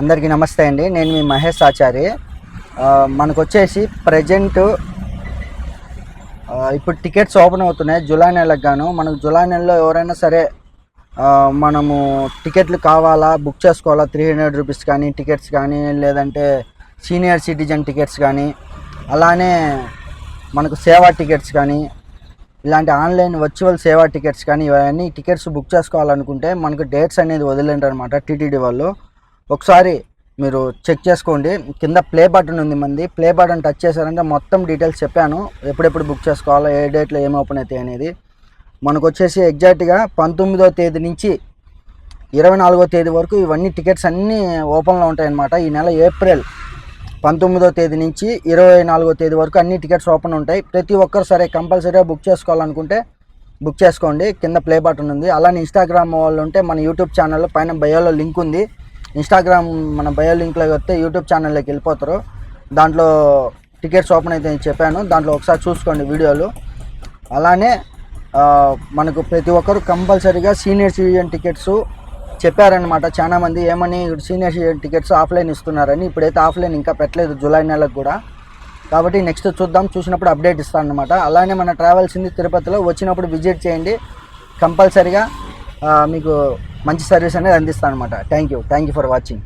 అందరికీ నమస్తే అండి. నేను మీ మహేష్ ఆచారి. మనకు వచ్చేసి ప్రజెంట్ ఇప్పుడు టికెట్స్ ఓపెన్ అవుతున్నాయి జూలై నెలకు గాను. మనకు జూలై నెలలో ఎవరైనా సరే మనము టికెట్లు కావాలా, బుక్ చేసుకోవాలా, 300 రూపీస్ కానీ టికెట్స్ కానీ, లేదంటే సీనియర్ సిటిజన్ టికెట్స్ కానీ, అలానే మనకు సేవా టికెట్స్ కానీ, ఇలాంటి ఆన్లైన్ వర్చువల్ సేవా టికెట్స్ కానీ, ఇవన్నీ టికెట్స్ బుక్ చేసుకోవాలనుకుంటే మనకు డేట్స్ అనేది వదిలేంటారు అనమాట టీటీడీ వాళ్ళు. ఒకసారి మీరు చెక్ చేసుకోండి. కింద ప్లే బటన్ ఉంది, మంది ప్లే బటన్ టచ్ చేశారంటే మొత్తం డీటెయిల్స్ చెప్పాను, ఎప్పుడెప్పుడు బుక్ చేసుకోవాలో, ఏ డేట్లో ఏం ఓపెన్ అవుతాయి అనేది. మనకు వచ్చేసి ఎగ్జాక్ట్గా 19వ తేదీ నుంచి 24వ తేదీ వరకు ఇవన్నీ టికెట్స్ అన్నీ ఓపెన్లో ఉంటాయన్నమాట. ఈ నెల ఏప్రిల్ 19వ తేదీ నుంచి 24వ తేదీ వరకు అన్ని టికెట్స్ ఓపెన్ ఉంటాయి. ప్రతి ఒక్కరు సరే కంపల్సరీగా బుక్ చేసుకోవాలనుకుంటే బుక్ చేసుకోండి. కింద ప్లే బటన్ ఉంది. అలానే ఇన్స్టాగ్రామ్ వాళ్ళు ఉంటే మన యూట్యూబ్ ఛానల్లో పైన బయోలో లింక్ ఉంది. ఇన్స్టాగ్రామ్ మన బయో లింక్లోకి వస్తే యూట్యూబ్ ఛానల్లోకి వెళ్ళిపోతారు. దాంట్లో టికెట్స్ ఓపెన్ అయితే చెప్పాను, దాంట్లో ఒకసారి చూసుకోండి వీడియోలు. అలానే మనకు ప్రతి ఒక్కరు కంపల్సరీగా సీనియర్ సిటిజన్ టికెట్స్ చెప్పారనమాట చాలామంది. ఏమని సీనియర్ సిటిజన్ టికెట్స్ ఆఫ్లైన్ ఇస్తున్నారని. ఇప్పుడైతే ఆఫ్లైన్ ఇంకా పెట్టలేదు జూలై నెలకు కూడా, కాబట్టి నెక్స్ట్ చూద్దాం, చూసినప్పుడు అప్డేట్ ఇస్తాను అనమాట. అలానే మన ట్రావెల్స్ ఉంది తిరుపతిలో, వచ్చినప్పుడు విజిట్ చేయండి. కంపల్సరీగా మీకు మంచి సర్వీస్ అనేది అందిస్తాను అనమాట. Thank you for watching.